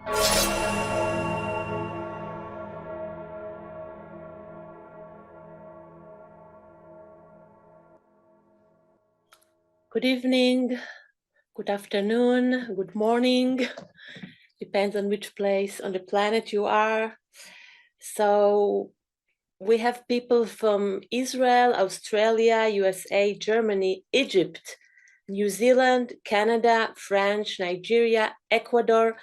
Good evening, good afternoon, good morning, depends on which place on the planet you are. So we have people from Israel, Australia, USA, Germany, Egypt, New Zealand, Canada, France, Nigeria, Ecuador,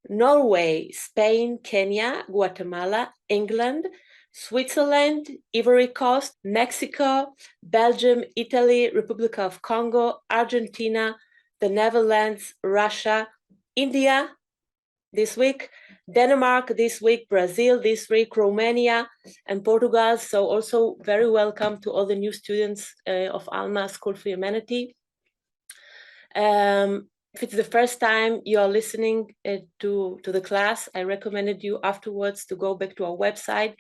Norway, Spain, Kenya, Guatemala, England, Switzerland, Ivory Coast, Mexico, Belgium, Italy, Republic of Congo, Argentina, the Netherlands, Russia, India this week, Denmark this week, Brazil this week, Romania, and Portugal. So also very welcome to all the new students of ALMA School for Humanity. If it's the first time you are listening to the class, I recommended you afterwards to go back to our website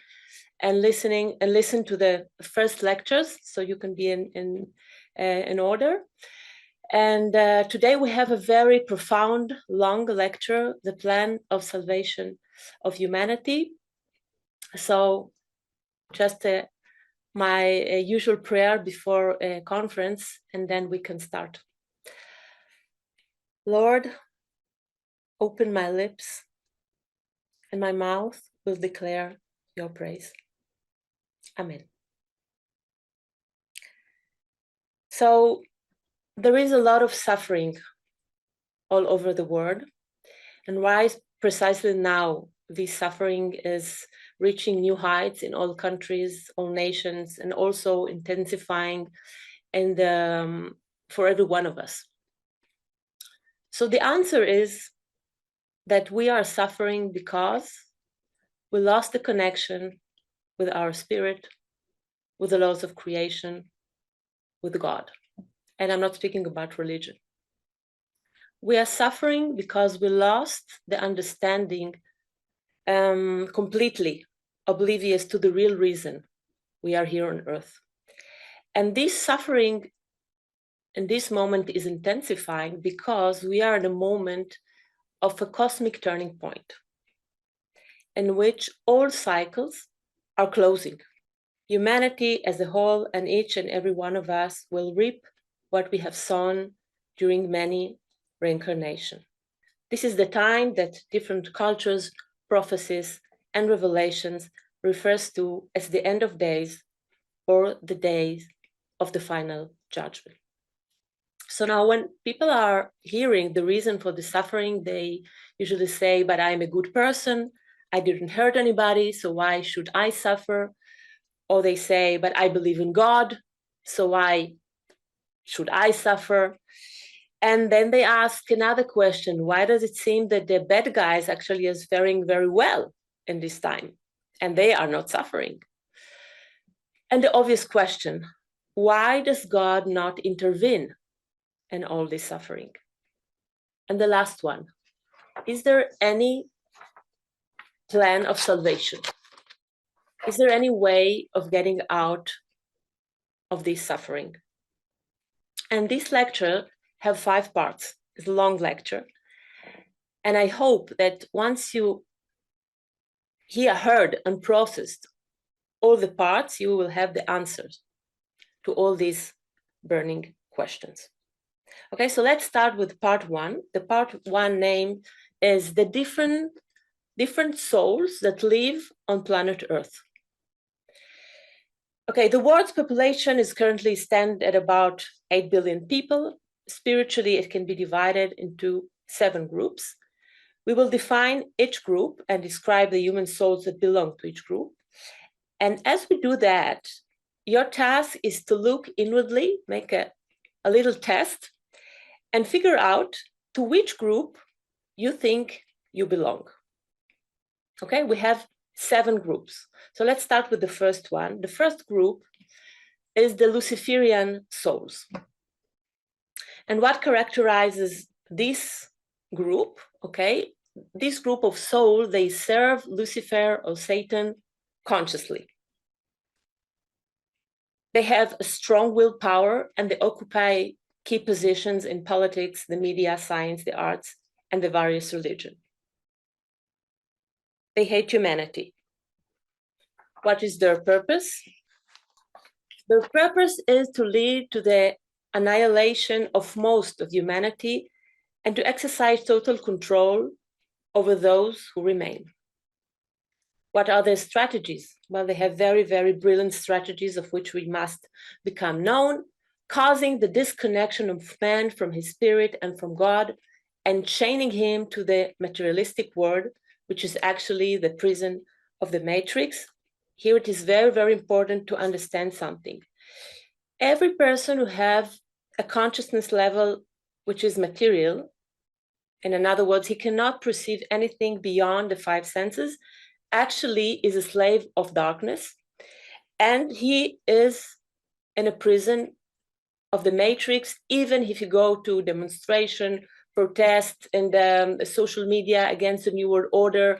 and listen to the first lectures, so you can be in order. And today we have a very profound, long lecture, The Plan of Salvation of Humanity. So just my usual prayer before a conference, and then we can start. Lord, open my lips, and my mouth will declare your praise. Amen. So there is a lot of suffering all over the world. And why precisely now this suffering is reaching new heights in all countries, all nations, and also intensifying for every one of us. So the answer is that we are suffering because we lost the connection with our spirit, with the laws of creation, with God. And I'm not speaking about religion. We are suffering because we lost the understanding, completely oblivious to the real reason we are here on earth. And this suffering in this moment is intensifying because we are in a moment of a cosmic turning point in which all cycles are closing. Humanity as a whole and each and every one of us will reap what we have sown during many reincarnations. This is the time that different cultures, prophecies, and revelations refers to as the end of days or the days of the final judgment. So now when people are hearing the reason for the suffering, they usually say, but I'm a good person, I didn't hurt anybody, so why should I suffer? Or they say, but I believe in God, so why should I suffer? And then they ask another question, why does it seem that the bad guys actually is faring very well in this time and they are not suffering? And the obvious question, why does God not intervene in all this suffering? And the last one, is there any plan of salvation? Is there any way of getting out of this suffering? And this lecture have 5 parts. It's a long lecture. And I hope that once you heard and processed all the parts, you will have the answers to all these burning questions. Okay, so let's start with part 1. The part 1 name is the different souls that live on planet Earth. Okay, the world's population is currently stand at about 8 billion people. Spiritually, it can be divided into 7 groups. We will define each group and describe the human souls that belong to each group. And as we do that, your task is to look inwardly, make a little test, and figure out to which group you think you belong. Okay, we have 7 groups. So let's start with the first one. The first group is the Luciferian souls. And what characterizes this group, okay? This group of souls, they serve Lucifer or Satan consciously. They have a strong willpower and they occupy key positions in politics, the media, science, the arts, and the various religions. They hate humanity. What is their purpose? Their purpose is to lead to the annihilation of most of humanity and to exercise total control over those who remain. What are their strategies? Well, they have very, very brilliant strategies of which we must become known, causing the disconnection of man from his spirit and from God, and chaining him to the materialistic world, which is actually the prison of the matrix. Here it is very, very important to understand something. Every person who have a consciousness level which is material, in other words, he cannot perceive anything beyond the five senses, actually is a slave of darkness, and he is in a prison of the matrix, even if you go to demonstration, protest, and social media against the New World Order,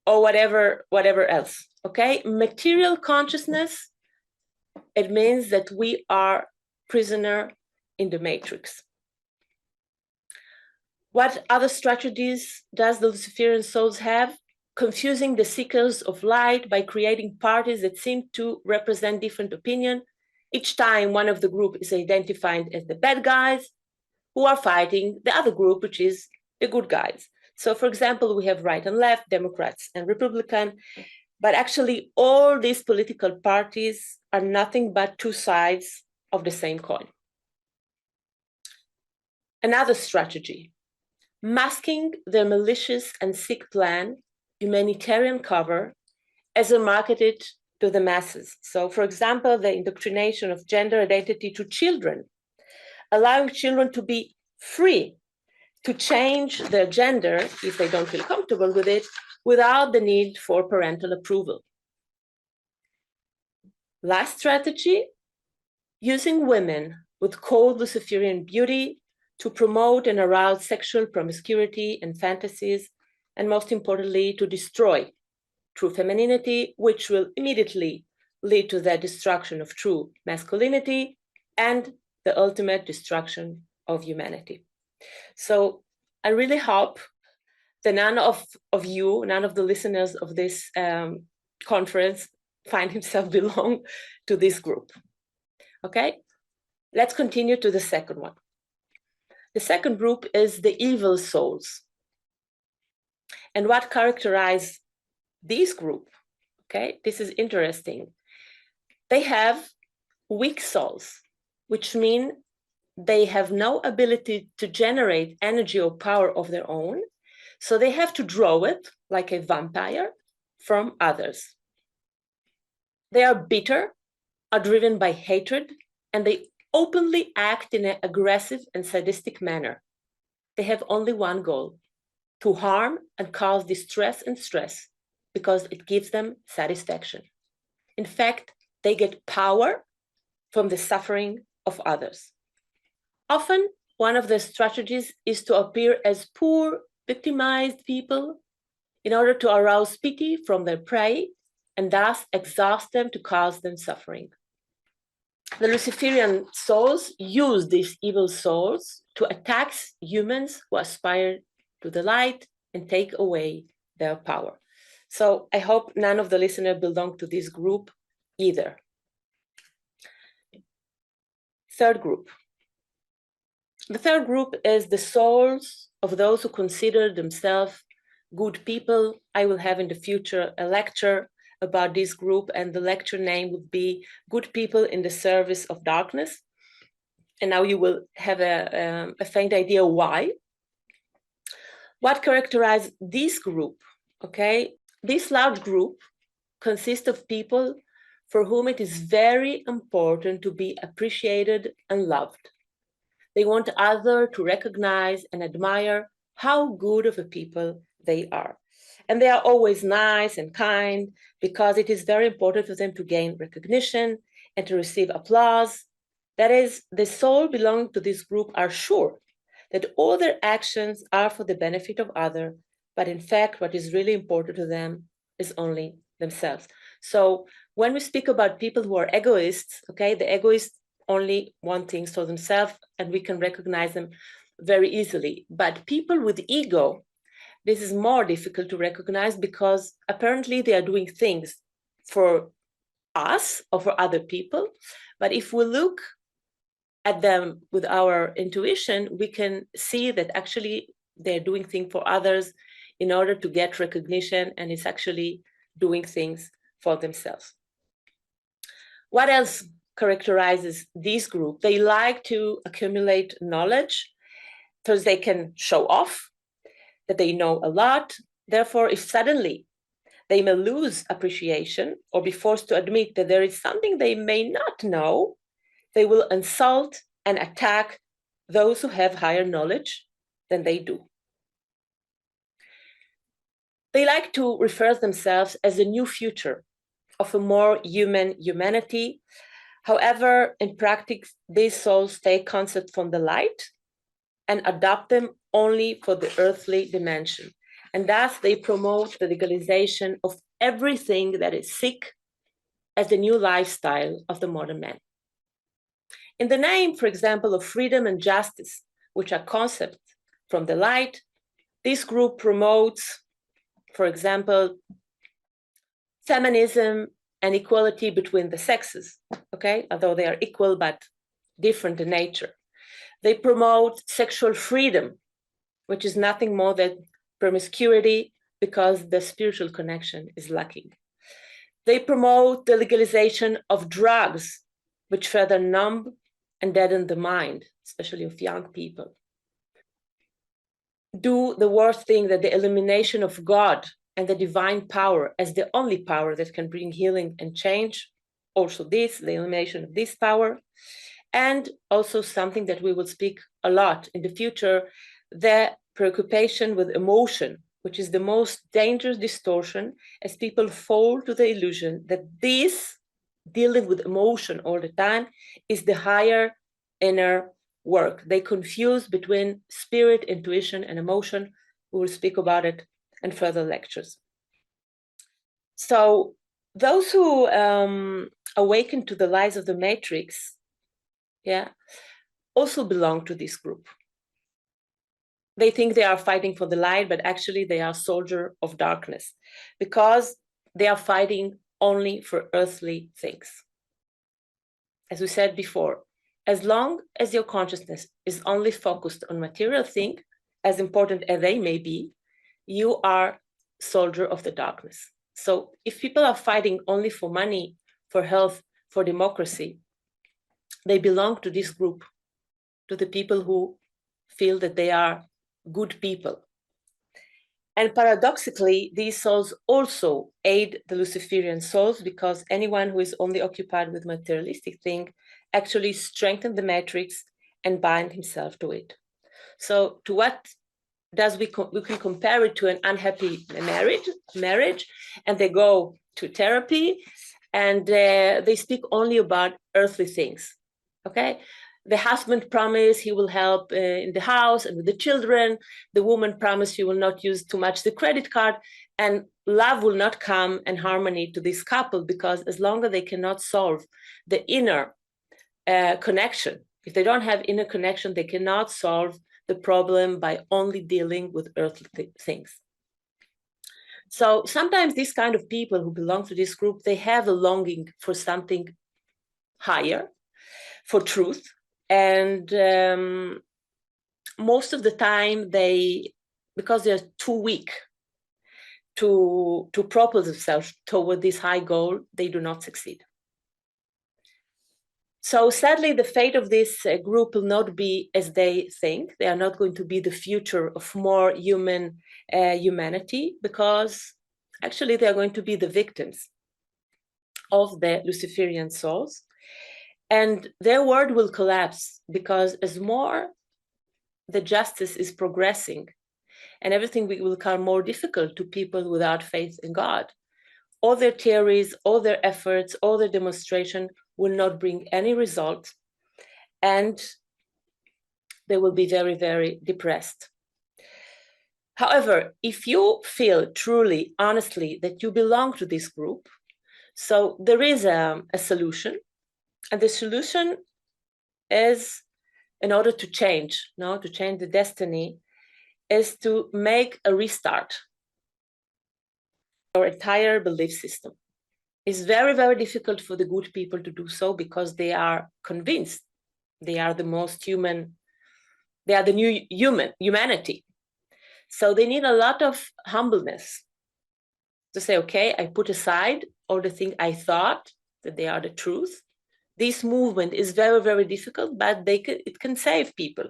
or whatever else. Okay, material consciousness, it means that we are prisoner in the matrix. What other strategies does the Luciferian souls have? Confusing the seekers of light by creating parties that seem to represent different opinion. Each time one of the group is identified as the bad guys who are fighting the other group, which is the good guys. So for example, we have right and left, Democrats and Republican, but actually all these political parties are nothing but two sides of the same coin. Another strategy, masking their malicious and sick plan, humanitarian cover, as a marketed to the masses. So for example, the indoctrination of gender identity to children, allowing children to be free to change their gender if they don't feel comfortable with it, without the need for parental approval. Last strategy, using women with cold Luciferian beauty to promote and arouse sexual promiscuity and fantasies, and most importantly, to destroy true femininity, which will immediately lead to the destruction of true masculinity and the ultimate destruction of humanity. So I really hope that none of the listeners of this conference find himself belong to this group. Okay, let's continue to the second one. The second group is the evil souls. And what characterizes this group, okay, this is interesting. They have weak souls, which mean they have no ability to generate energy or power of their own. So they have to draw it like a vampire from others. They are bitter, are driven by hatred, and they openly act in an aggressive and sadistic manner. They have only one goal, to harm and cause distress and stress, because it gives them satisfaction. In fact, they get power from the suffering of others. Often, one of their strategies is to appear as poor, victimized people in order to arouse pity from their prey and thus exhaust them to cause them suffering. The Luciferian souls use these evil souls to attack humans who aspire to the light and take away their power. So I hope none of the listeners belong to this group either. Third group. The third group is the souls of those who consider themselves good people. I will have in the future a lecture about this group, and the lecture name would be Good People in the Service of Darkness. And now you will have a faint idea why. What characterizes this group? Okay, this large group consists of people for whom it is very important to be appreciated and loved. They want others to recognize and admire how good of a people they are. And they are always nice and kind because it is very important for them to gain recognition and to receive applause. That is, the soul belonging to this group are sure that all their actions are for the benefit of others, but in fact, what is really important to them is only themselves. So when we speak about people who are egoists, okay, the egoists only want things for themselves, and we can recognize them very easily. But people with ego this is more difficult to recognize because apparently they are doing things for us or for other people. But if we look at them with our intuition, we can see that actually they're doing things for others in order to get recognition, and it's actually doing things for themselves. What else characterizes this group? They like to accumulate knowledge so they can show off that they know a lot. Therefore, if suddenly they may lose appreciation or be forced to admit that there is something they may not know, they will insult and attack those who have higher knowledge than they do. They like to refer themselves as a new future of a more human humanity. However, in practice, these souls take concepts from the light and adopt them only for the earthly dimension. And thus they promote the legalization of everything that is sick as the new lifestyle of the modern man. In the name, for example, of freedom and justice, which are concepts from the light, this group promotes, for example, feminism and equality between the sexes, okay? Although they are equal but different in nature. They promote sexual freedom, which is nothing more than promiscuity because the spiritual connection is lacking. They promote the legalization of drugs, which further numb and deaden the mind, especially of young people. Do the worst thing, that the elimination of God and the divine power as the only power that can bring healing and change. Also this, the elimination of this power. And also something that we will speak a lot in the future, the preoccupation with emotion, which is the most dangerous distortion, as people fall to the illusion that this dealing with emotion all the time is the higher inner work. They confuse between spirit, intuition, and emotion. We will speak about it in further lectures. So those who awaken to the lies of the matrix, also belong to this group. They think they are fighting for the light, but actually they are soldiers of darkness because they are fighting only for earthly things. As we said before, as long as your consciousness is only focused on material things, as important as they may be, you are soldier of the darkness. So if people are fighting only for money, for health, for democracy, they belong to this group, to the people who feel that they are good people. And paradoxically, these souls also aid the Luciferian souls because anyone who is only occupied with materialistic things actually strengthens the matrix and bind himself to it. So to what does we can compare it to an unhappy marriage, and they go to therapy and they speak only about earthly things, okay? The husband promised he will help in the house and with the children. The woman promised she will not use too much the credit card, and love will not come and harmony to this couple because as long as they cannot solve the inner connection, if they don't have inner connection, they cannot solve the problem by only dealing with earthly things. So sometimes these kind of people who belong to this group, they have a longing for something higher, for truth. And most of the time because they're too weak to propel themselves toward this high goal, they do not succeed. So sadly, the fate of this group will not be as they think. They are not going to be the future of more human humanity, because actually they are going to be the victims of the Luciferian souls. And their world will collapse because as more the justice is progressing and everything will become more difficult to people without faith in God, all their theories, all their efforts, all their demonstration will not bring any result, and they will be very, very depressed. However, if you feel truly, honestly, that you belong to this group, so there is a solution, and the solution is, in order to change, to change the destiny, is to make a restart of our entire belief system. It's very, very difficult for the good people to do so because they are convinced they are the most human, they are the new humanity. So they need a lot of humbleness to say, okay, I put aside all the things I thought that they are the truth. This movement is very, very difficult, but it can save people.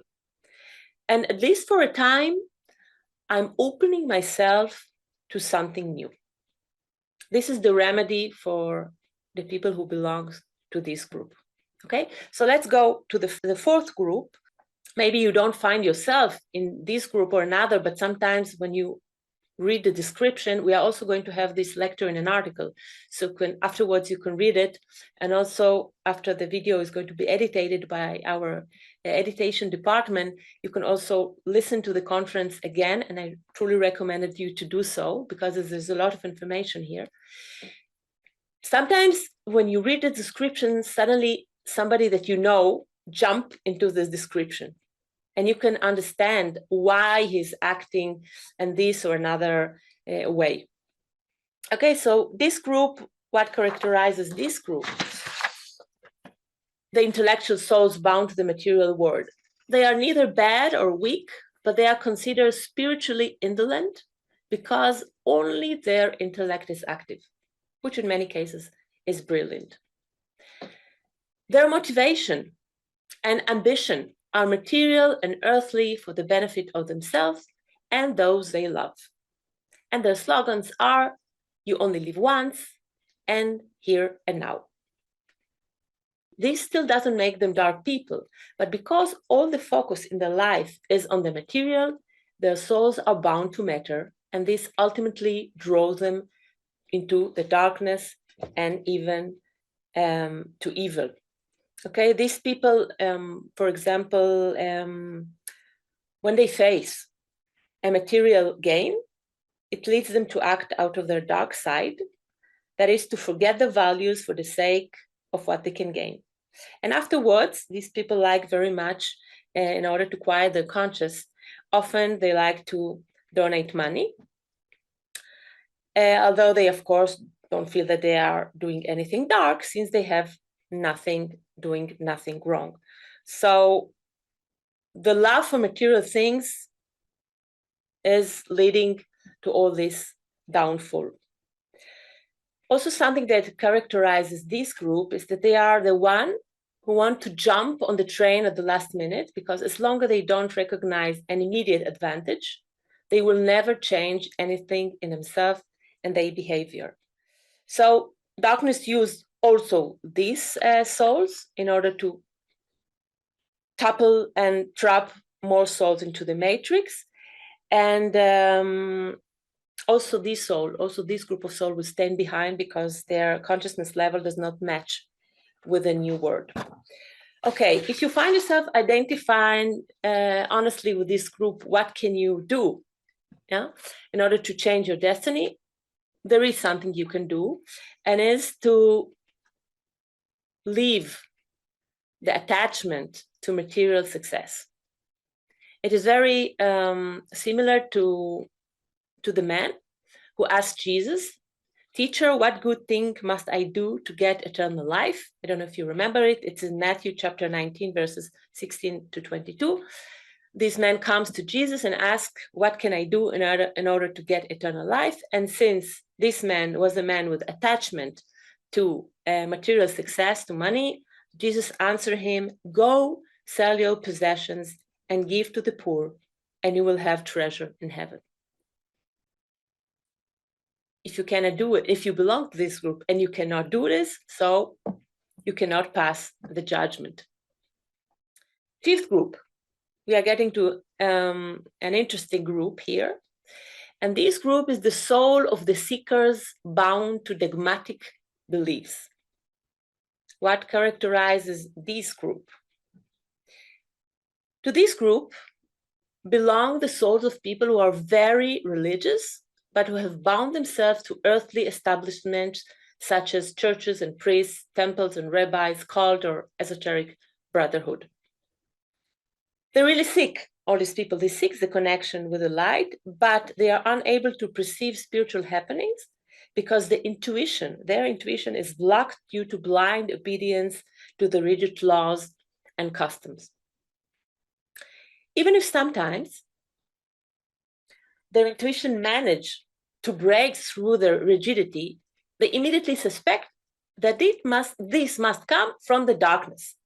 And at least for a time, I'm opening myself to something new. This is the remedy for the people who belong to this group. Okay, so let's go to the fourth group. Maybe you don't find yourself in this group or another, but sometimes when you read the description, we are also going to have this lecture in an article. So afterwards you can read it. And also after the video is going to be edited by our editation department, you can also listen to the conference again. And I truly recommend you to do so because there's a lot of information here. Sometimes when you read the description, suddenly somebody that you know jump into this description. And you can understand why he's acting in this or another way. Okay, so this group, what characterizes this group? The intellectual souls bound to the material world. They are neither bad or weak, but they are considered spiritually indolent because only their intellect is active, which in many cases is brilliant. Their motivation and ambition are material and earthly for the benefit of themselves and those they love. And their slogans are, you only live once, and here and now. This still doesn't make them dark people, but because all the focus in their life is on the material, their souls are bound to matter, and this ultimately draws them into the darkness and even to evil. Okay, these people, for example, when they face a material gain, it leads them to act out of their dark side, that is to forget the values for the sake of what they can gain. And afterwards, these people like very much, in order to quiet their conscience, often they like to donate money, although they, of course, don't feel that they are doing anything dark since they have doing nothing wrong. So the love for material things is leading to all this downfall. Also, something that characterizes this group is that they are the one who want to jump on the train at the last minute, because as long as they don't recognize an immediate advantage, they will never change anything in themselves and their behavior. So darkness used also these souls in order to topple and trap more souls into the matrix. And also this group of soul will stand behind because their consciousness level does not match with a new word. Okay, if you find yourself identifying honestly with this group, what can you do? Yeah, in order to change your destiny, there is something you can do, and is to leave the attachment to material success. It is very similar to the man who asked Jesus, "Teacher, what good thing must I do to get eternal life?" I don't know if you remember it. It's in Matthew chapter 19, verses 16 to 22. This man comes to Jesus and asks, what can I do in order to get eternal life? And since this man was a man with attachment to material success, to money, Jesus answered him, "Go, sell your possessions and give to the poor, and you will have treasure in heaven." If you cannot do it, if you belong to this group and you cannot do this, so you cannot pass the judgment. Fifth group, we are getting to an interesting group here. And this group is the soul of the seekers bound to dogmatic beliefs. What characterizes this group? To this group belong the souls of people who are very religious, but who have bound themselves to earthly establishments such as churches and priests, temples and rabbis, cult or esoteric brotherhood. They're really sick all these people, they seek the connection with the light, but they are unable to perceive spiritual happenings because their intuition is blocked due to blind obedience to the rigid laws and customs. Even if sometimes their intuition manage to break through the rigidity, they immediately suspect that this must come from the darkness,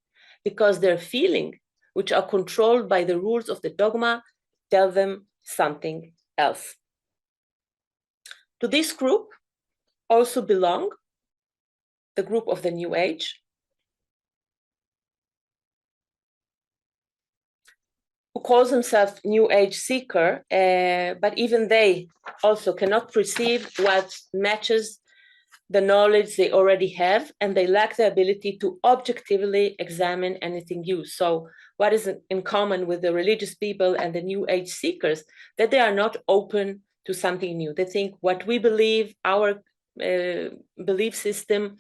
because their feelings, which are controlled by the rules of the dogma, tell them something else. To this group also belong the group of the New Age, who calls themselves New Age seeker, but even they also cannot perceive what matches the knowledge they already have, and they lack the ability to objectively examine anything new. So what is in common with the religious people and the New Age seekers? That they are not open to something new. They think what we believe, our belief system,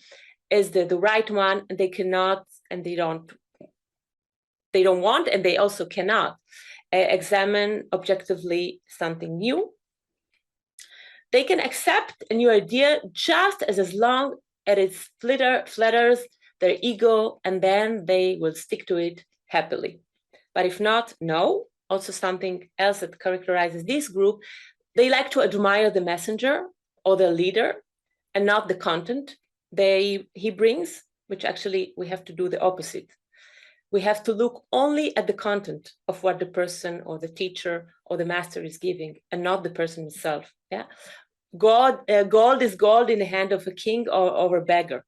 is the right one, and they cannot, and they don't want, and they also cannot examine objectively something new. They can accept a new idea just as long as it flatters their ego, and then they will stick to it happily. But if not, no. Also something else that characterizes this group, they like to admire the messenger or the leader and not the content he brings, which actually we have to do the opposite. We have to look only at the content of what the person or the teacher or the master is giving, and not the person himself. Yeah, gold is gold in the hand of a king or a beggar.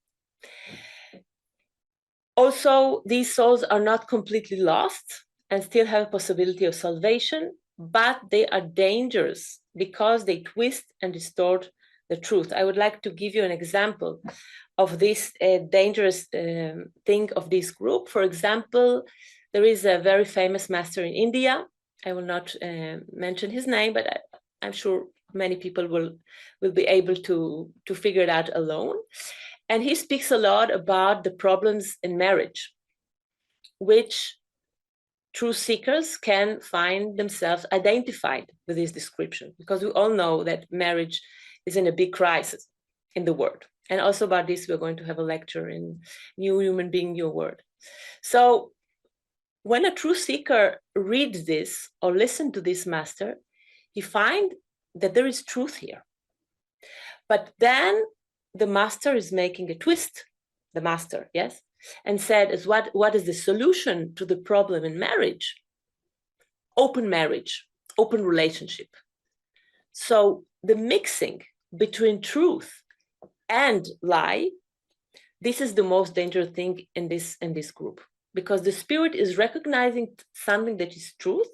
Also, these souls are not completely lost and still have a possibility of salvation, but they are dangerous because they twist and distort the truth. I would like to give you an example of this dangerous thing of this group. For example, there is a very famous master in India. I will not mention his name, but I'm sure many people will be able to figure it out alone. And he speaks a lot about the problems in marriage, which true seekers can find themselves identified with this description, because we all know that marriage is in a big crisis in the world. And also about this, we're going to have a lecture in New Human Being, New World. So when a true seeker reads this or listens to this master, he finds that there is truth here. But then the master is making a twist, the master, yes, and said, what is the solution to the problem in marriage? Open marriage, open relationship. So the mixing between truth and lie, this is the most dangerous thing in this group, because the spirit is recognizing something that is truth,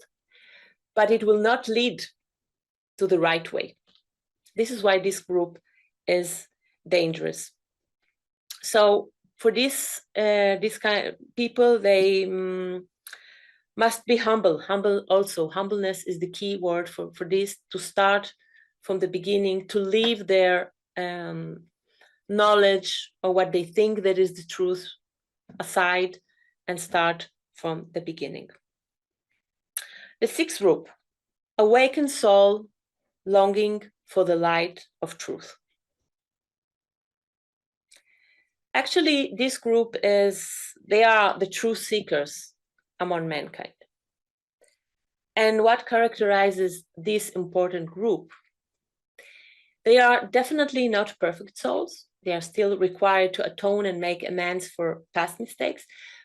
but it will not lead to the right way. This is why this group is dangerous. So for this kind of people, they must be humble. Also, humbleness is the key word for this, to start from the beginning, to leave their knowledge or what they think that is the truth aside and start from the beginning. The sixth group, awakened soul longing for the light of truth. Actually, this group they are the true seekers among mankind. And what characterizes this important group? They are definitely not perfect souls. They are still required to atone and make amends for past mistakes,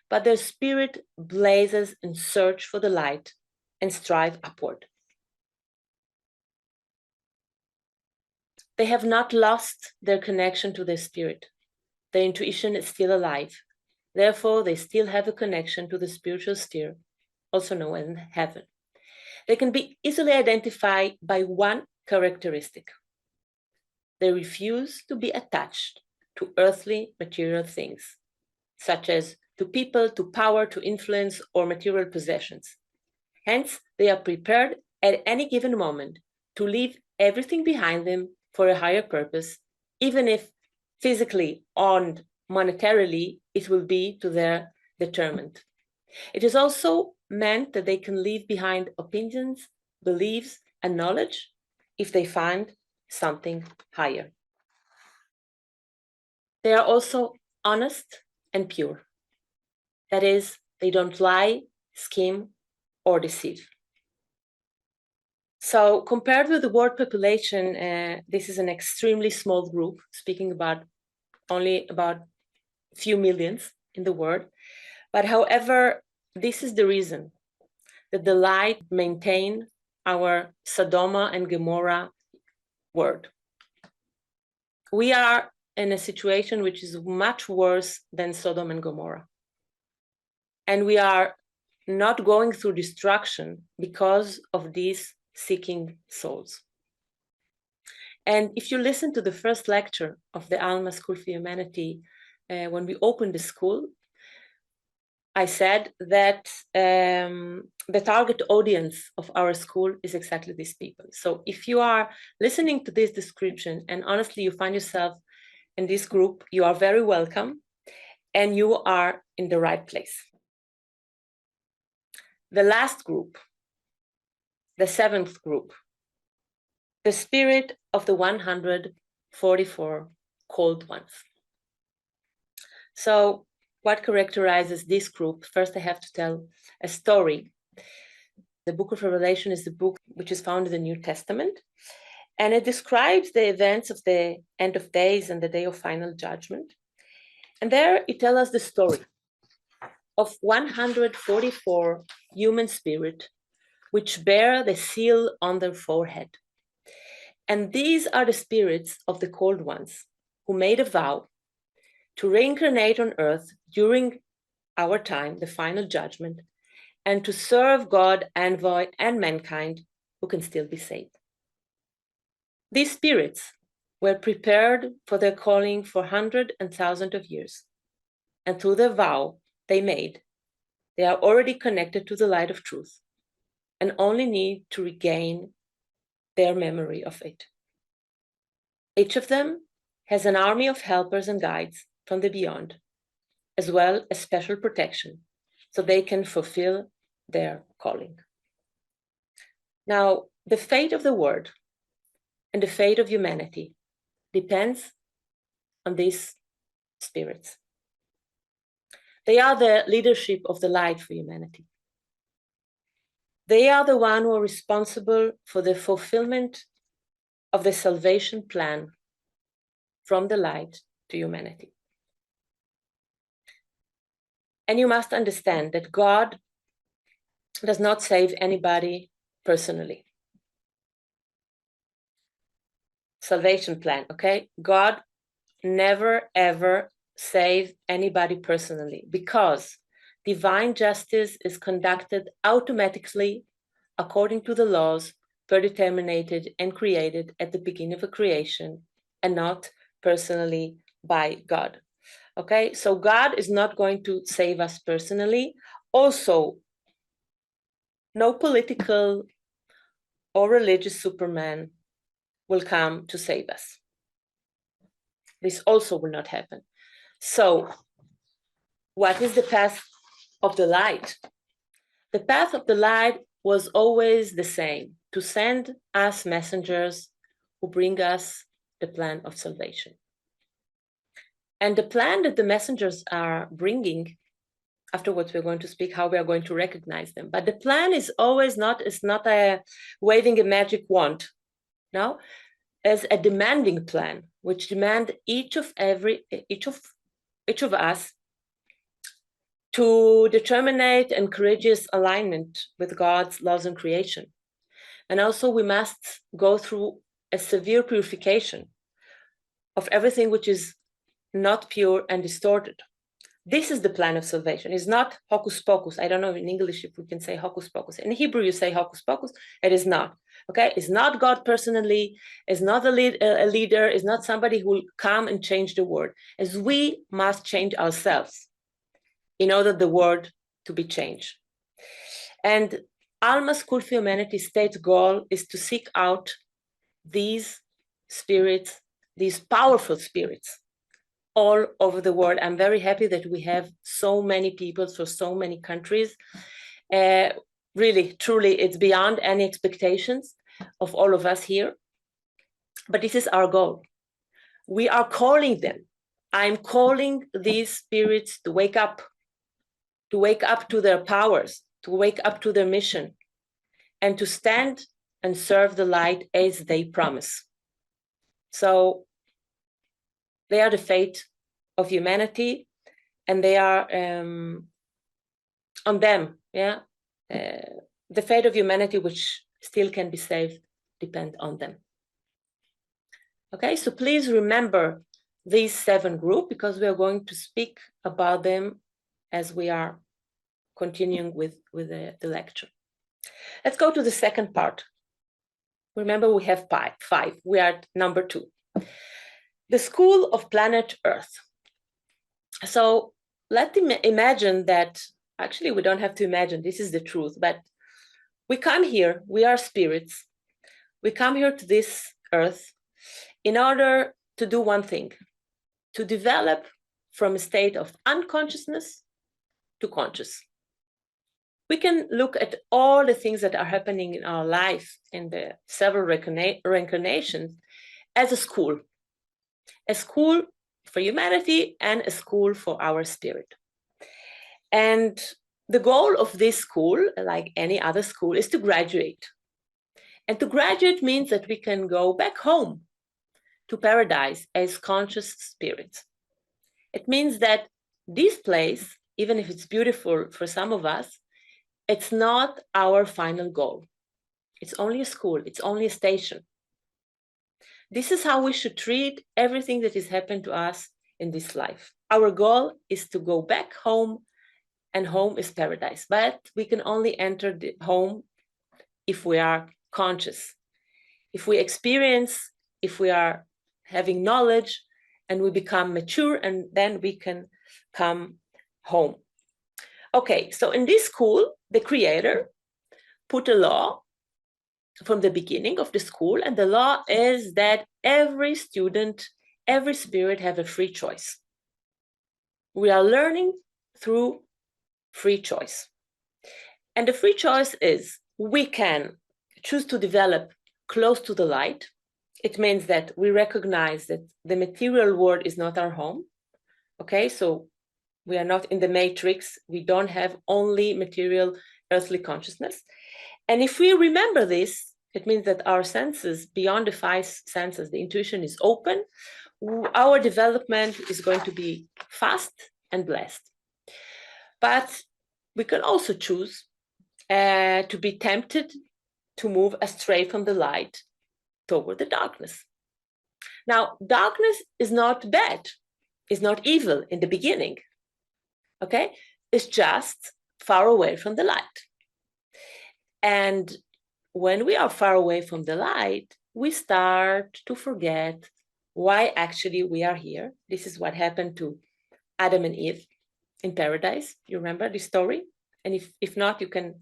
but their spirit blazes in search for the light and strive upward. They have not lost their connection to their spirit. Their intuition is still alive. Therefore, they still have a connection to the spiritual sphere, also known as heaven. They can be easily identified by one characteristic. They refuse to be attached to earthly material things, such as to people, to power, to influence, or material possessions. Hence, they are prepared at any given moment to leave everything behind them for a higher purpose, even if physically and monetarily it will be to their determined. It is also meant that they can leave behind opinions, beliefs, and knowledge if they find something higher. They are also honest and pure. That is, they don't lie, scheme, or deceive. So compared with the world population, this is an extremely small group, speaking about only about a few millions in the world. But however, this is the reason that the light maintain our Sodoma and Gomorrah world. We are in a situation which is much worse than Sodom and Gomorrah. And we are not going through destruction because of these seeking souls. And if you listen to the first lecture of the Alma School for Humanity, when we opened the school, I said that the target audience of our school is exactly these people. So if you are listening to this description and honestly you find yourself in this group, you are very welcome and you are in the right place. The last group, the seventh group, the spirit of the 144 called ones. So what characterizes this group? First, I have to tell a story. The book of Revelation is the book which is found in the New Testament, and it describes the events of the end of days and the day of final judgment. And there it tells us the story of 144 human spirits which bear the seal on their forehead. And these are the spirits of the called ones who made a vow to reincarnate on earth during our time, the final judgment, and to serve God and mankind who can still be saved. These spirits were prepared for their calling for hundreds and thousands of years. And through the vow they made, they are already connected to the light of truth and only need to regain their memory of it. Each of them has an army of helpers and guides from the beyond, as well as special protection, so they can fulfill their calling. Now, the fate of the world and the fate of humanity depends on these spirits. They are the leadership of the light for humanity. They are the one who are responsible for the fulfillment of the salvation plan from the light to humanity. And you must understand that God does not save anybody personally. Salvation plan, okay? God never ever save anybody personally because divine justice is conducted automatically according to the laws predetermined and created at the beginning of a creation and not personally by God. Okay, so God is not going to save us personally. Also, no political or religious Superman will come to save us. This also will not happen. So, what is the path of the light? The path of the light was always the same, to send us messengers who bring us the plan of salvation. And the plan that the messengers are bringing, afterwards we're going to speak how we are going to recognize them. But the plan is always not a waving a magic wand, no, as a demanding plan, which demand each of us to determine and courageous alignment with God's laws and creation. And also we must go through a severe purification of everything which is not pure and distorted. This is the plan of salvation. It's not hocus pocus. I don't know in English if we can say hocus pocus. In Hebrew you say hocus pocus. It is not. Okay, it's not God personally. It's not a leader. It's not somebody who will come and change the world. As we must change ourselves in order the world to be changed. And Alma School for Humanity state's goal is to seek out these spirits, these powerful spirits, all over the world. I'm very happy that we have so many people for so many countries. Really, truly, it's beyond any expectations of all of us here. But this is our goal. We are calling them. I'm calling these spirits to wake up to their powers, to wake up to their mission, and to stand and serve the light as they promise. So they are the fate of humanity, and they are on them, yeah. The fate of humanity, which still can be saved, depend on them. Okay, so please remember these 7 groups, because we are going to speak about them as we are continuing with the lecture. Let's go to the second part. Remember, we have 5. We are at number 2. The school of planet Earth. So let's imagine that, actually we don't have to imagine, this is the truth, but we come here, we are spirits, we come here to this earth in order to do one thing, to develop from a state of unconsciousness to conscious. We can look at all the things that are happening in our life in the several reincarnations as a school for humanity and a school for our spirit. And the goal of this school, like any other school, is to graduate. And to graduate means that we can go back home to paradise as conscious spirits. It means that this place, even if it's beautiful for some of us, it's not our final goal. It's only a school, it's only a station. This is how we should treat everything that has happened to us in this life. Our goal is to go back home, and home is paradise. But we can only enter the home if we are conscious, if we experience, if we are having knowledge, and we become mature, and then we can come home. Okay, so in this school, the creator put a law from the beginning of the school, and the law is that every student, every spirit have a free choice. We are learning through free choice. And the free choice is we can choose to develop close to the light. It means that we recognize that the material world is not our home. Okay, so we are not in the matrix. We don't have only material earthly consciousness. And if we remember this, it means that our senses, beyond the 5 senses, the intuition is open. Our development is going to be fast and blessed. But we can also choose to be tempted to move astray from the light toward the darkness. Now, darkness is not bad, it's not evil in the beginning, okay? It's just far away from the light. And when we are far away from the light, we start to forget why actually we are here. This is what happened to Adam and Eve in paradise. You remember this story? And if not, you can,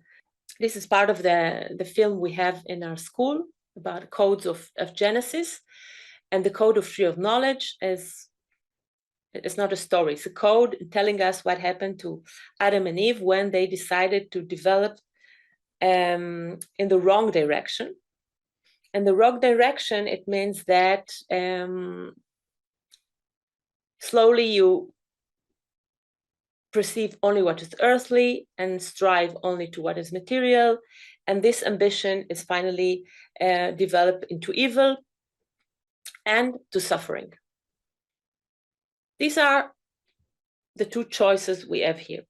this is part of the film we have in our school about codes of Genesis. And the code of tree of knowledge is, it's not a story, it's a code telling us what happened to Adam and Eve when they decided to develop in the wrong direction. And the wrong direction, it means that slowly you perceive only what is earthly and strive only to what is material. And this ambition is finally developed into evil and to suffering. These are the 2 choices we have here.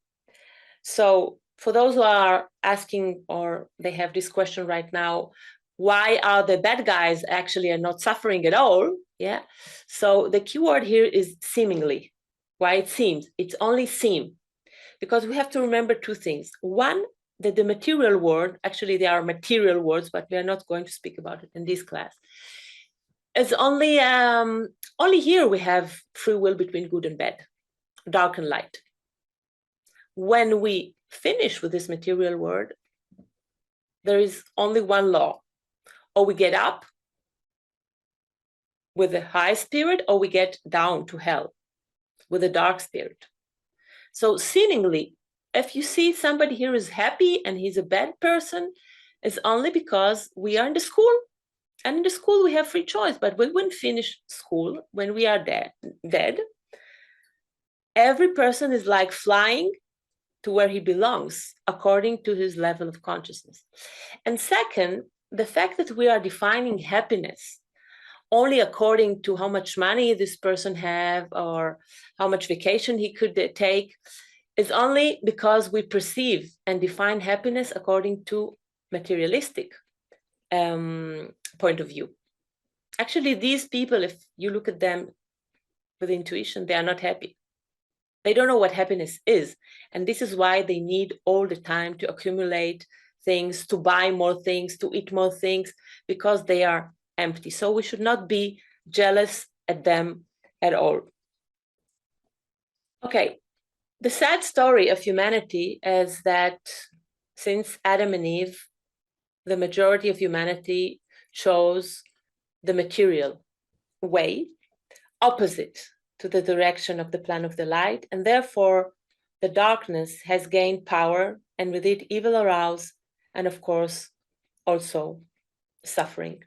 So for those who are asking, or they have this question right now, why are the bad guys actually are not suffering at all? Yeah. So the keyword here is seemingly. Why it seems? It's only seem. Because we have to remember 2 things. One, that the material world, actually there are material worlds, but we are not going to speak about it in this class. It's only here we have free will between good and bad, dark and light. When we finish with this material world, there is only one law. Or we get up with a high spirit, or we get down to hell with a dark spirit. So seemingly, if you see somebody here is happy and he's a bad person, it's only because we are in the school. And in the school, we have free choice. But when we finish school, when we are dead, every person is like flying to where he belongs, according to his level of consciousness. And second, the fact that we are defining happiness only according to how much money this person have or how much vacation he could take is only because we perceive and define happiness according to materialistic point of view. Actually, these people, if you look at them with intuition, they are not happy. They don't know what happiness is. And this is why they need all the time to accumulate things, to buy more things, to eat more things, because they are empty. So we should not be jealous at them at all. Okay, the sad story of humanity is that since Adam and Eve, the majority of humanity chose the material way, opposite to the direction of the plan of the light, and therefore the darkness has gained power, and with it evil aroused, and of course also suffering.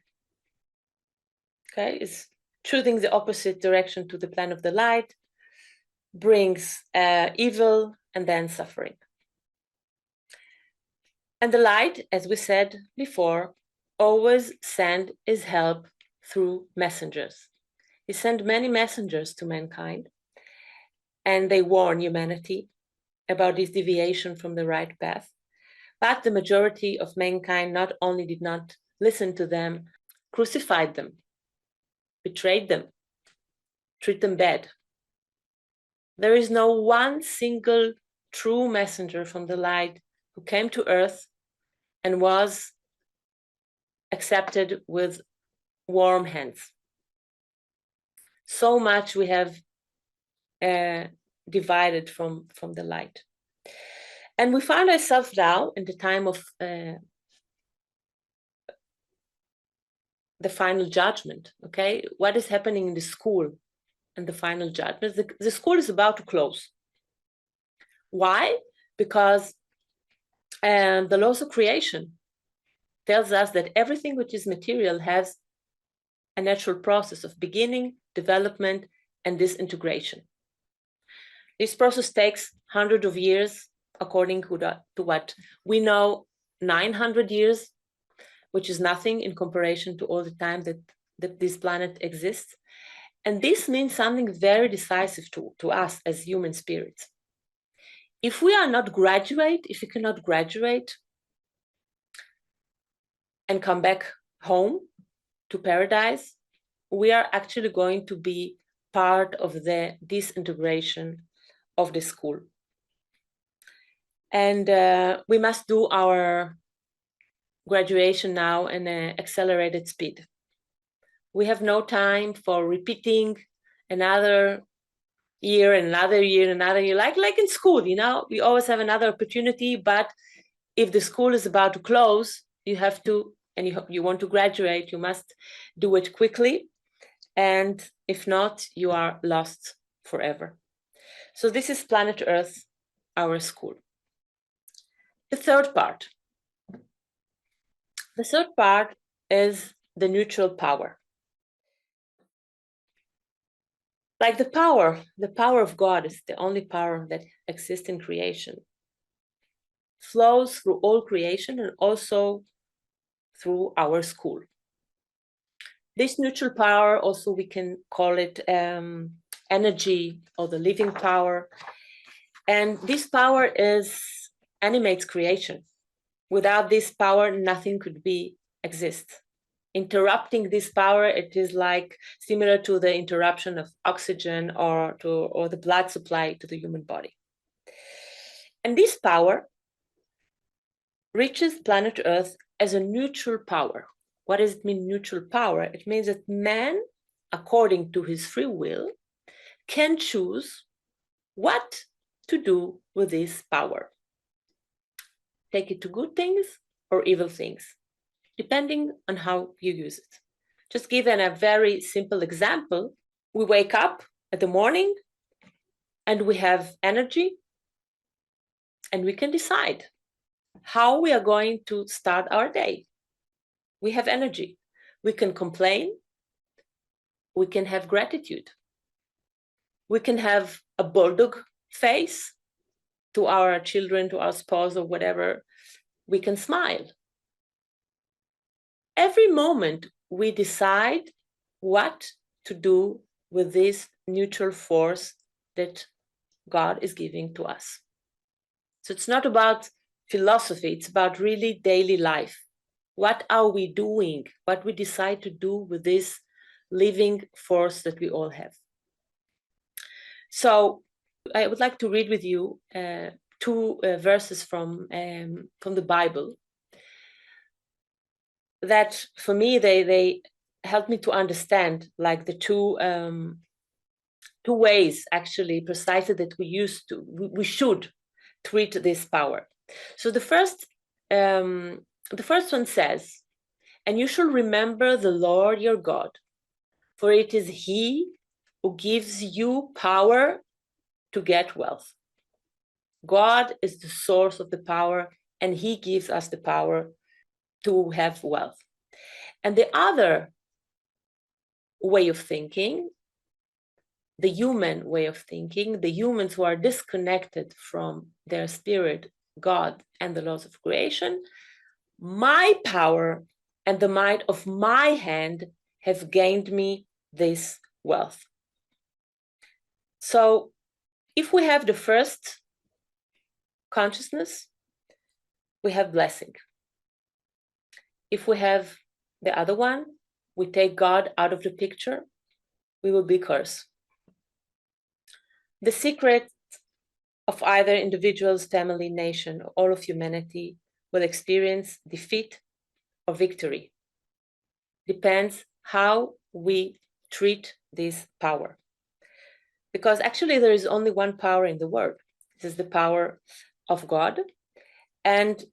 Okay, is choosing the opposite direction to the plan of the light brings evil and then suffering. And the light, as we said before, always send his help through messengers. He sent many messengers to mankind, and they warn humanity about this deviation from the right path. But the majority of mankind not only did not listen to them, crucified them, betrayed them, treat them bad. There is no one single true messenger from the light who came to earth and was accepted with warm hands. So much we have divided from the light. And we find ourselves now in the time of the final judgment, okay? What is happening in the school and the final judgment? The school is about to close. Why? Because the laws of creation tells us that everything which is material has a natural process of beginning, development, and disintegration. This process takes hundreds of years, according to what we know, 900 years, which is nothing in comparison to all the time that this planet exists. And this means something very decisive to us as human spirits. If we are not graduate, if we cannot graduate and come back home to paradise, we are actually going to be part of the disintegration of the school. And we must do our graduation now in an accelerated speed. We have no time for repeating another year and another year and another year, like in school, you know, we always have another opportunity, but if the school is about to close, you have to, and you want to graduate, you must do it quickly. And if not, you are lost forever. So this is Planet Earth, our school. The third part. The third part is the neutral power. Like the power of God is the only power that exists in creation. Flows through all creation and also through our school. This neutral power, also we can call it energy or the living power. And this power animates creation. Without this power, nothing could exist. Interrupting this power, it is like similar to the interruption of oxygen or the blood supply to the human body. And this power reaches planet Earth as a neutral power. What does it mean, neutral power? It means that man, according to his free will, can choose what to do with this power. Take it to good things or evil things, depending on how you use it. Just given a very simple example, we wake up in the morning and we have energy and we can decide how we are going to start our day. We have energy. We can complain. We can have gratitude. We can have a bulldog face to our children, to our spouse, or whatever. We can smile. Every moment we decide what to do with this neutral force that God is giving to us. So it's not about philosophy, it's about really daily life. What are we doing? What we decide to do with this living force that we all have. So I would like to read with you two verses from the Bible that for me they help me to understand like the two ways actually precisely that we should treat this power. So the first one says, "And you shall remember the Lord your God, for it is He who gives you power to get wealth." God is the source of the power, and He gives us the power to have wealth. And the other way of thinking, the human way of thinking, the humans who are disconnected from their spirit, God, and the laws of creation, my power and the might of my hand have gained me this wealth. So if we have the first consciousness, we have blessing. If we have the other one, we take God out of the picture, we will be cursed. The secret of either individuals, family, nation, or all of humanity will experience defeat or victory. Depends how we treat this power. Because actually there is only one power in the world. This is the power of God, and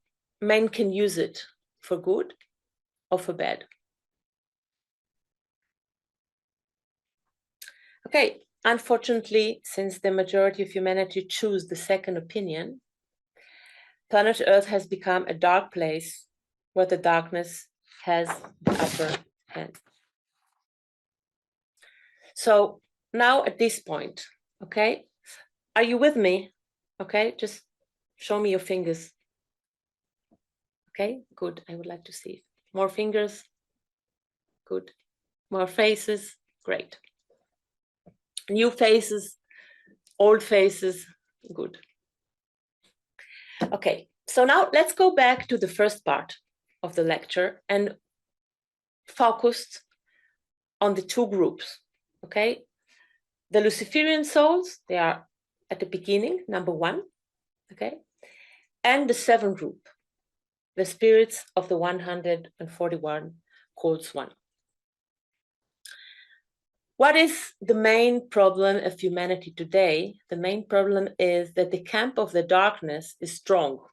men can use it for good or for bad. Okay, unfortunately, since the majority of humanity choose the second opinion, planet Earth has become a dark place where the darkness has the upper hand. So now at this point, okay, are you with me? Okay, just show me your fingers. Okay, good. I would like to see more fingers. Good. More faces. Great. New faces, old faces. Good. Okay, so now let's go back to the first part of the lecture and focus on the two groups. Okay, the Luciferian souls, they are at the beginning, number one. Okay, and the seventh group, the spirits of the 141 called Swan. What is the main problem of humanity today? The main problem is that the camp of the darkness is strong.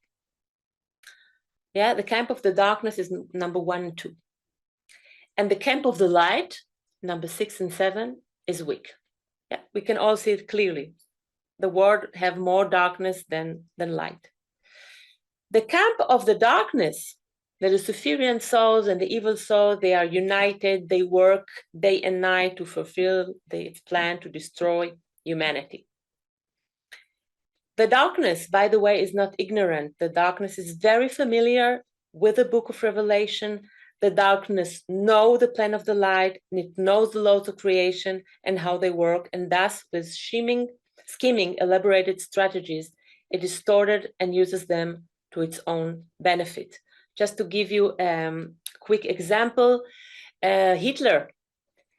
Yeah, the camp of the darkness is number 1 and 2. And the camp of the light, number 6 and 7, is weak. Yeah, we can all see it clearly. The world have more darkness than light. The camp of the darkness, the Luciferian souls and the evil souls, they are united, they work day and night to fulfill their plan to destroy humanity. The darkness, by the way, is not ignorant. The darkness is very familiar with the book of Revelation. The darkness knows the plan of the light, and it knows the laws of creation and how they work, and thus with scheming, elaborated strategies, it distorted and uses them to its own benefit. Just to give you a quick example, Hitler,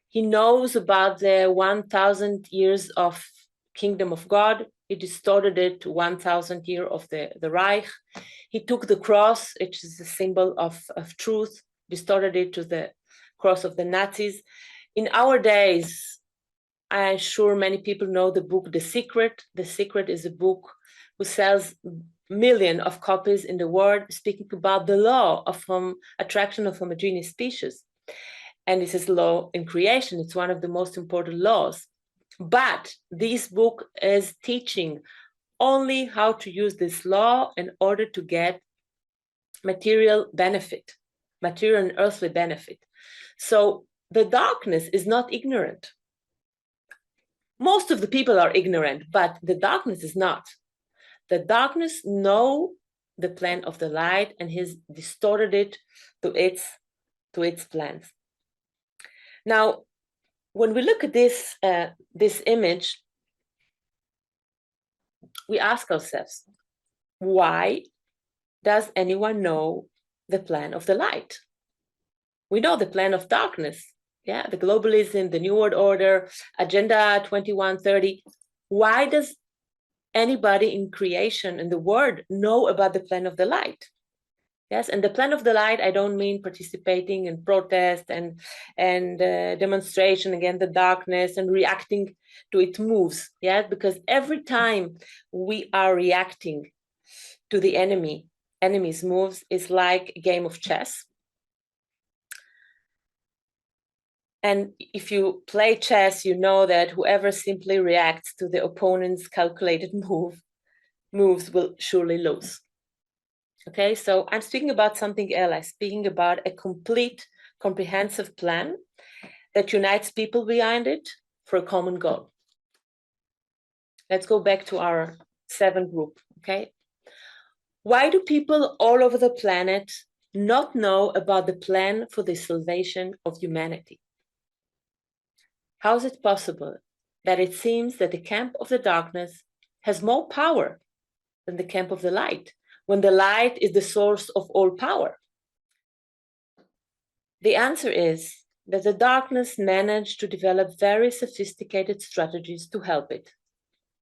he knows about the 1,000 years of kingdom of God. He distorted it to 1,000 years of the Reich. He took the cross, which is a symbol of truth, distorted it to the cross of the Nazis. In our days, I'm sure many people know the book The Secret. The Secret is a book who sells millions of copies in the world, speaking about the law of attraction of homogeneous species. And this is law in creation. It's one of the most important laws. But this book is teaching only how to use this law in order to get material benefit, material and earthly benefit. So the darkness is not ignorant. Most of the people are ignorant, but the darkness is not. The darkness know the plan of the light and has distorted it to its plans. Now, when we look at this image, we ask ourselves, why does anyone know the plan of the light? We know the plan of darkness, yeah, the globalism, the New World Order, Agenda 2130. Why does anybody in creation in the world know about the plan of the light? Yes, and the plan of the light, I don't mean participating in protest and demonstration against the darkness and reacting to its moves. Yeah, because every time we are reacting to the enemy's moves, is like a game of chess. And if you play chess, you know that whoever simply reacts to the opponent's calculated moves will surely lose. Okay, so I'm speaking about something else. I'm speaking about a complete, comprehensive plan that unites people behind it for a common goal. Let's go back to our 7 group, okay? Why do people all over the planet not know about the plan for the salvation of humanity? How is it possible that it seems that the camp of the darkness has more power than the camp of the light, when the light is the source of all power? The answer is that the darkness managed to develop very sophisticated strategies to help it,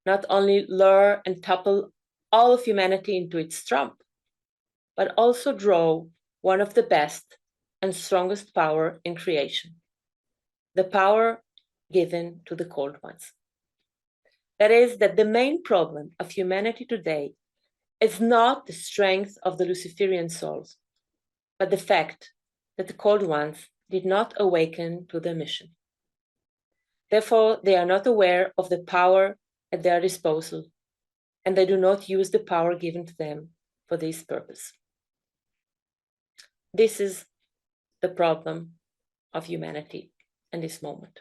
not only lure and topple all of humanity into its trap, but also draw one of the best and strongest power in creation, the power given to the cold ones. That is, that the main problem of humanity today is not the strength of the Luciferian souls, but the fact that the cold ones did not awaken to their mission. Therefore, they are not aware of the power at their disposal, and they do not use the power given to them for this purpose. This is the problem of humanity in this moment.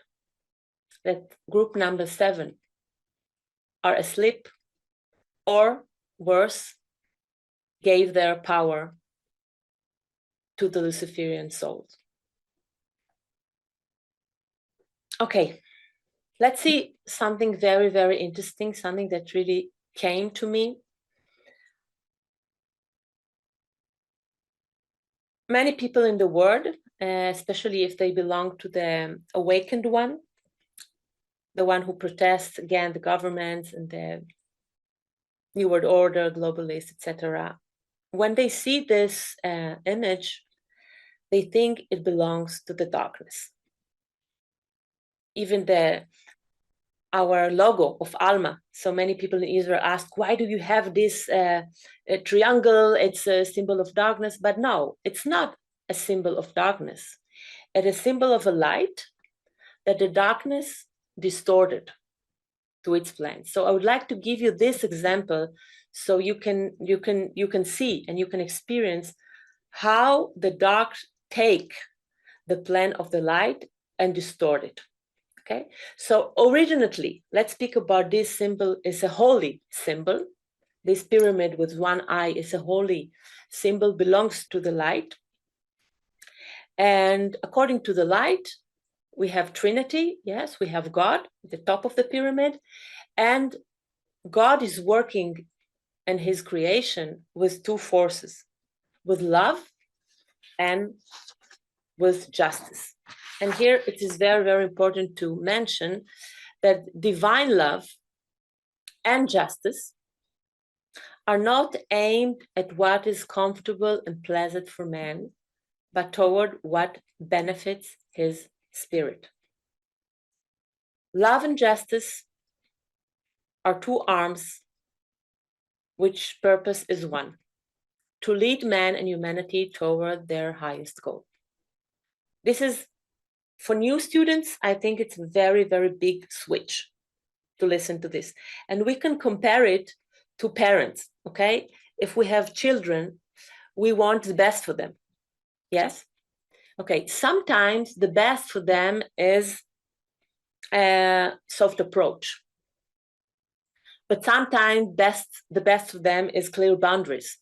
That group number 7 are asleep, or worse, gave their power to the Luciferian souls. Okay, let's see something very, very interesting, something that really came to me. Many people in the world, especially if they belong to the awakened one, the one who protests against the governments and the New World Order, globalists, etc., when they see this image, they think it belongs to the darkness. Even our logo of Alma. So many people in Israel ask, why do you have this triangle? It's a symbol of darkness. But no, it's not a symbol of darkness. It is a symbol of a light that the darkness distorted to its plan. So I would like to give you this example so you can see and you can experience how the dark take the plan of the light and distort it. Okay, so originally, let's speak about this symbol is a holy symbol. This pyramid with one eye is a holy symbol, belongs to the light. And according to the light, we have Trinity. Yes, we have God at the top of the pyramid. And God is working in his creation with 2 forces, with love and with justice. And here it is very, very important to mention that divine love and justice are not aimed at what is comfortable and pleasant for man, but toward what benefits his spirit. Love and justice are 2 arms, which purpose is one: to lead man and humanity toward their highest goal. This is, for new students, I think it's a very, very big switch to listen to this. And we can compare it to parents, okay? If we have children, we want the best for them, yes? Okay, sometimes the best for them is a soft approach. But sometimes the best for them is clear boundaries.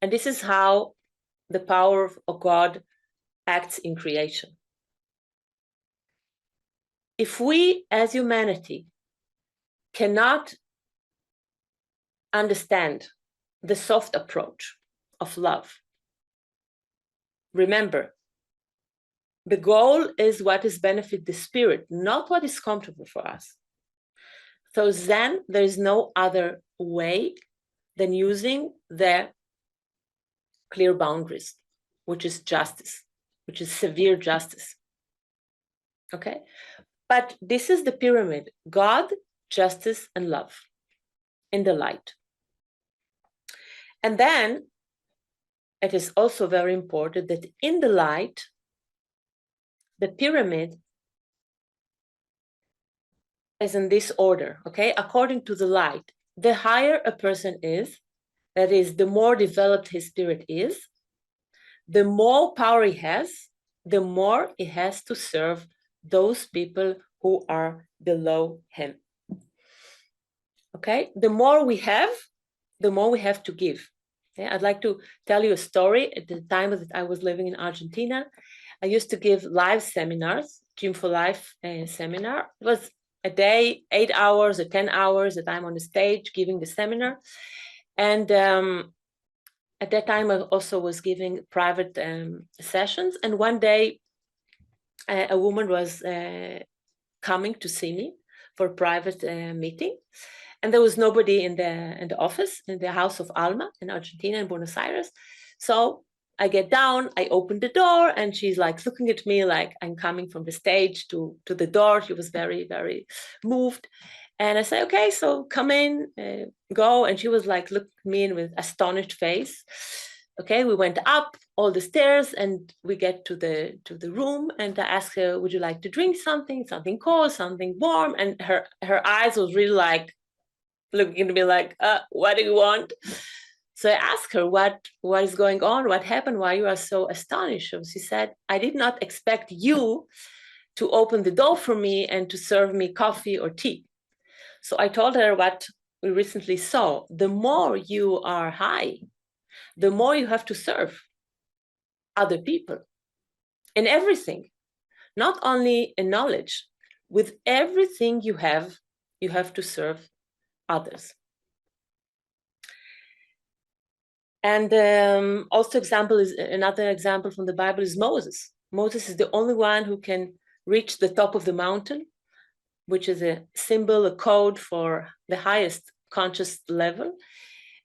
And this is how the power of God acts in creation. If we as humanity cannot understand the soft approach of love, remember, the goal is what is benefit the spirit, not what is comfortable for us. So then there is no other way than using the clear boundaries, which is justice, which is severe justice. Okay? But this is the pyramid: God, justice, and love in the light. And then it is also very important that in the light, the pyramid is in this order, okay? According to the light, the higher a person is, that is, the more developed his spirit is, the more power he has, the more he has to serve those people who are below him. Okay? The more we have, the more we have to give. Okay? I'd like to tell you a story. At the time that I was living in Argentina, I used to give live seminars, Gym for Life seminar. It was a day, 8 hours or 10 hours that I'm on the stage giving the seminar. And at that time, I also was giving private sessions. And one day, a woman was coming to see me for a private meeting. And there was nobody in the office, in the house of Alma in Argentina, in Buenos Aires. So I get down, I open the door, and she's like looking at me like I'm coming from the stage to the door. She was very, very moved. And I say, okay, so come in, go. And she was like looking at me with astonished face. Okay, we went up all the stairs and we get to the room, and I asked her, would you like to drink something cold, something warm? And her eyes was really like looking at me like, what do you want? So I asked her, what is going on? What happened? Why you are so astonished? And she said, I did not expect you to open the door for me and to serve me coffee or tea. So I told her what we recently saw. The more you are high, the more you have to serve other people in everything, not only in knowledge. With everything you have to serve others. And also another example from the Bible is Moses. Moses is the only one who can reach the top of the mountain, which is a symbol, a code for the highest conscious level.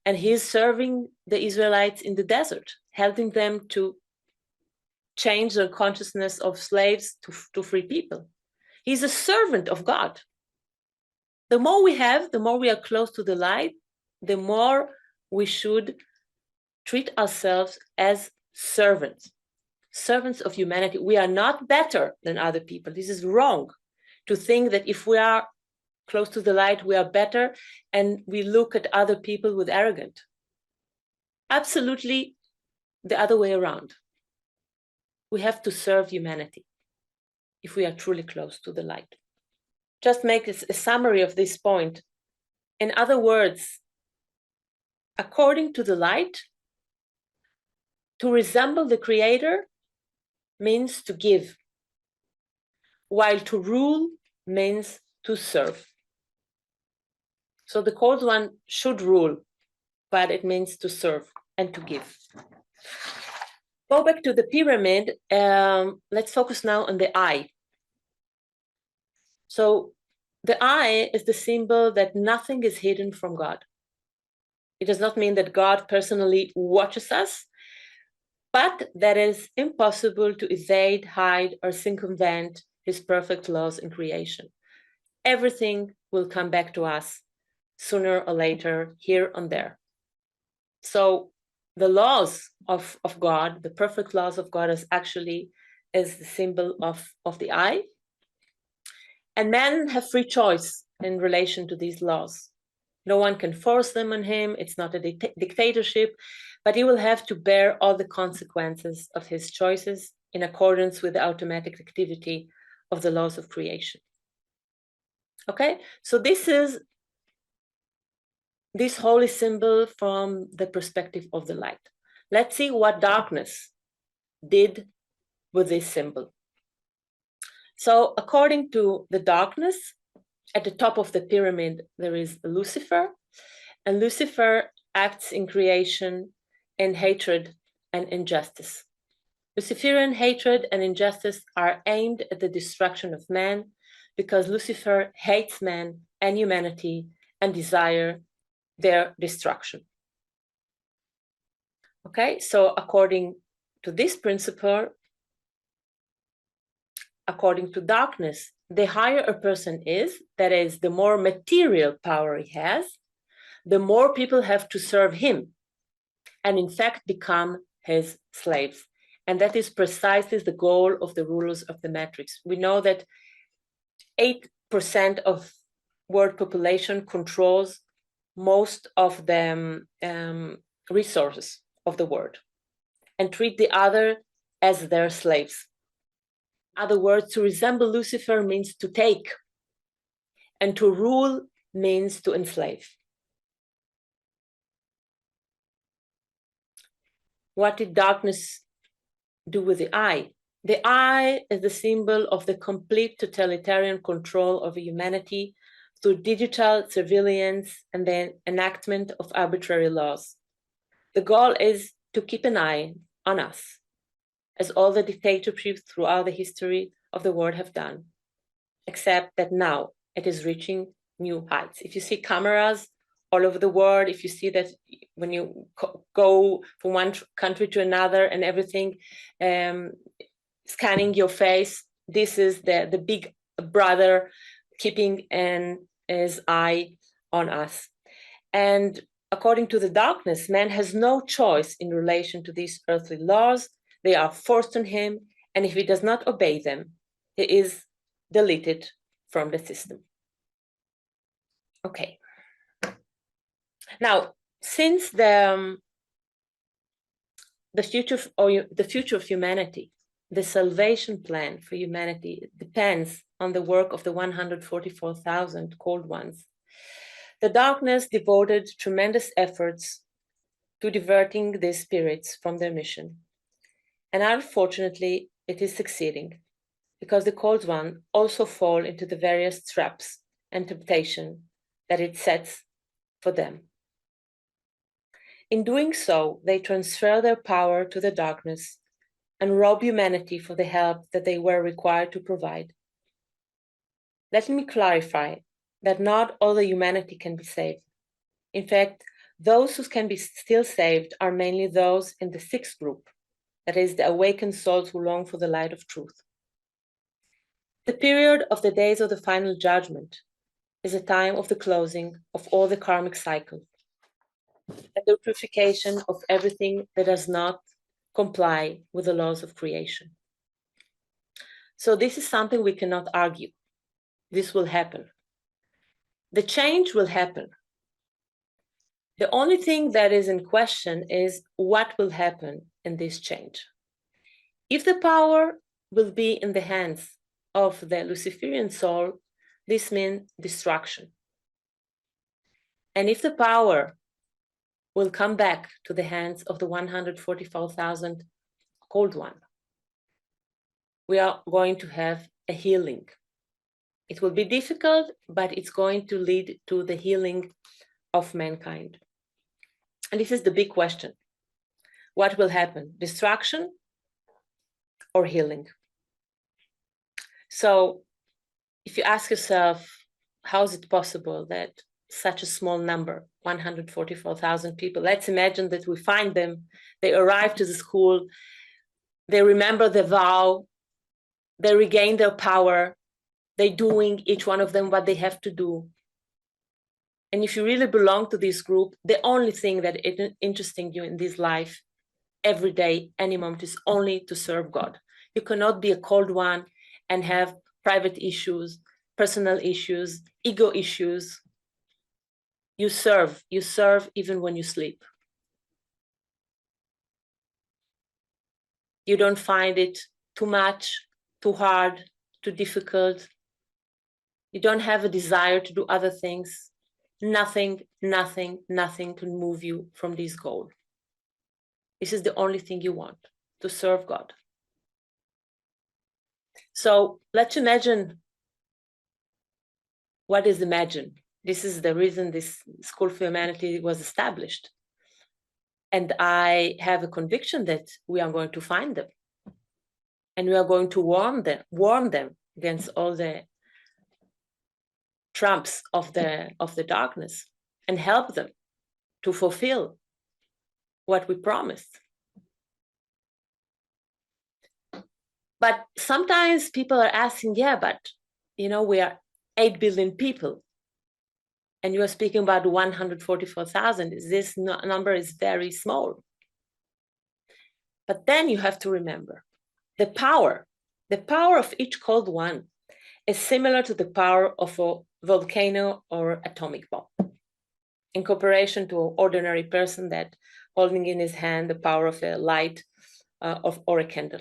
And he is serving the Israelites in the desert, helping them to change their consciousness of slaves to free people. He's a servant of God. The more we have, the more we are close to the light, the more we should treat ourselves as servants of humanity. We are not better than other people. This is wrong to think that if we are close to the light, we are better and we look at other people with arrogance. Absolutely the other way around. We have to serve humanity if we are truly close to the light. Just make a summary of this point. In other words, according to the light, to resemble the Creator means to give, while to rule means to serve. So the cold one should rule, but it means to serve and to give. Go back to the pyramid. Let's focus now on the eye. So the eye is the symbol that nothing is hidden from God. It does not mean that God personally watches us, but that it is impossible to evade, hide, or circumvent his perfect laws in creation. Everything will come back to us sooner or later, here and there. So the laws of God, the perfect laws of God, is the symbol of the eye. And men have free choice in relation to these laws. No one can force them on him. It's not a dictatorship, but he will have to bear all the consequences of his choices in accordance with the automatic activity of the laws of creation. Okay, so this is this holy symbol from the perspective of the light. Let's see what darkness did with this symbol. So according to the darkness, at the top of the pyramid, there is Lucifer, and Lucifer acts in creation in hatred and injustice. Luciferian hatred and injustice are aimed at the destruction of man because Lucifer hates man and humanity and desires their destruction. Okay, so according to this principle, according to darkness, the higher a person is, that is, the more material power he has, the more people have to serve him and in fact become his slaves. And that is precisely the goal of the rulers of the matrix. We know that 8% of world population controls most of the resources of the world and treat the other as their slaves. In other words, to resemble Lucifer means to take, and to rule means to enslave. What did darkness do with the eye? The eye is the symbol of the complete totalitarian control of humanity through digital surveillance and the enactment of arbitrary laws. The goal is to keep an eye on us, as all the dictatorships throughout the history of the world have done, except that now it is reaching new heights. If you see cameras all over the world, if you see that when you go from one country to another and everything scanning your face, this is the big brother keeping his eye on us. And according to the darkness, man has no choice in relation to these earthly laws. They are forced on him, and if he does not obey them, he is deleted from the system. Okay. Now, since the future of humanity, the salvation plan for humanity depends on the work of the 144,000 called ones, the darkness devoted tremendous efforts to diverting these spirits from their mission. And unfortunately, it is succeeding, because the called one also fall into the various traps and temptation that it sets for them. In doing so, they transfer their power to the darkness and rob humanity for the help that they were required to provide. Let me clarify that not all the humanity can be saved. In fact, those who can be still saved are mainly those in the sixth group, that is, the awakened souls who long for the light of truth. The period of the days of the final judgment is a time of the closing of all the karmic cycle and the purification of everything that does not comply with the laws of creation. So this is something we cannot argue. This will happen. The change will happen. The only thing that is in question is what will happen in this change. If the power will be in the hands of the Luciferian soul, this means destruction. And if the power will come back to the hands of the 144,000 called one, we are going to have a healing. It will be difficult, but it's going to lead to the healing of mankind. And this is the big question. What will happen? Destruction or healing? So if you ask yourself, how is it possible that such a small number, 144,000 people, let's imagine that we find them, they arrive to the school, they remember the vow, they regain their power, they're doing each one of them what they have to do. And if you really belong to this group, the only thing that is interesting you in this life, every day, any moment, is only to serve God. You cannot be a cold one and have private issues, personal issues, ego issues. You serve even when you sleep. You don't find it too much, too hard, too difficult. You don't have a desire to do other things. Nothing can move you from this goal. This is the only thing you want, to serve God. So let's imagine. What is imagine? This is the reason this School for Humanity was established. And I have a conviction that we are going to find them. And we are going to warn them against all the trumps of the darkness and help them to fulfill what we promised. But sometimes people are asking, yeah, but we are 8 billion people. And you are speaking about 144,000. This number is very small. But then you have to remember the power of each cold one is similar to the power of a volcano or atomic bomb in comparison to an ordinary person that holding in his hand the power of a light or a candle.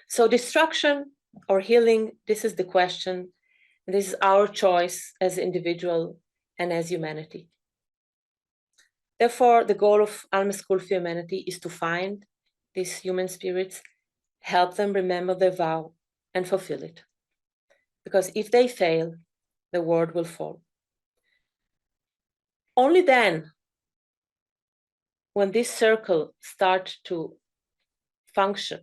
So destruction or healing, this is the question. This is our choice as individual and as humanity. Therefore, the goal of Alma School for Humanity is to find these human spirits, help them remember their vow and fulfill it. Because if they fail, the world will fall. Only then, when this circle starts to function,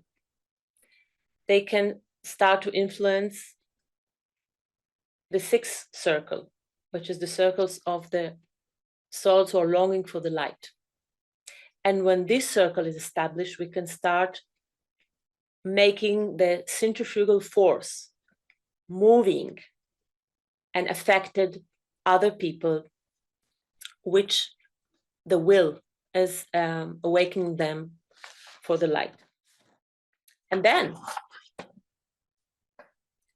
they can start to influence the 6th circle, which is the circles of the souls who are longing for the light. And when this circle is established, we can start making the centrifugal force moving and affected other people, which the will is awakening them for the light. And then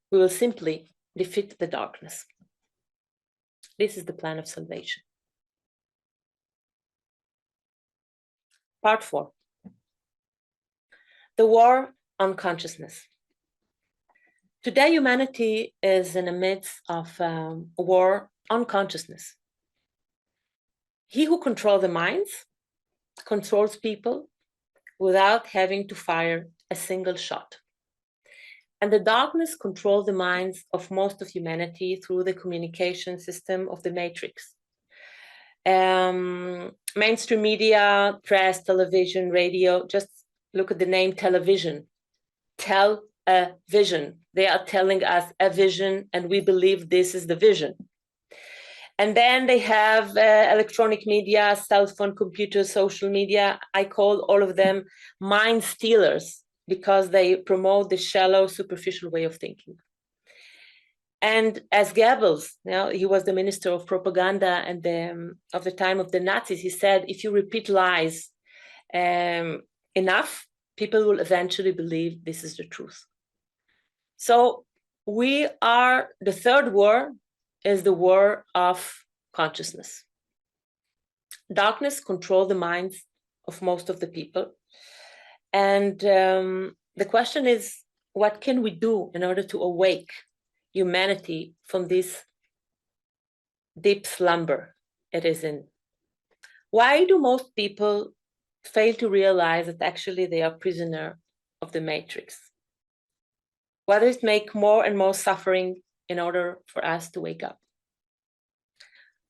we will simply defeat the darkness. This is the plan of salvation. Part 4. The war on consciousness. Today, humanity is in the midst of a war on consciousness. He who controls the minds controls people without having to fire a single shot. And the darkness controls the minds of most of humanity through the communication system of the matrix. Mainstream media, press, television, radio, just look at the name television. Tell a vision. They are telling us a vision, and we believe this is the vision. And then they have electronic media, cell phone, computer, social media. I call all of them mind stealers because they promote the shallow, superficial way of thinking. And as Goebbels, he was the minister of propaganda and of the time of the Nazis, he said, if you repeat lies enough, people will eventually believe this is the truth. So the third war is the war of consciousness. Darkness controls the minds of most of the people. And the question is, what can we do in order to awake humanity from this deep slumber it is in? Why do most people fail to realize that actually they are prisoner of the matrix? Why does it make more and more suffering in order for us to wake up?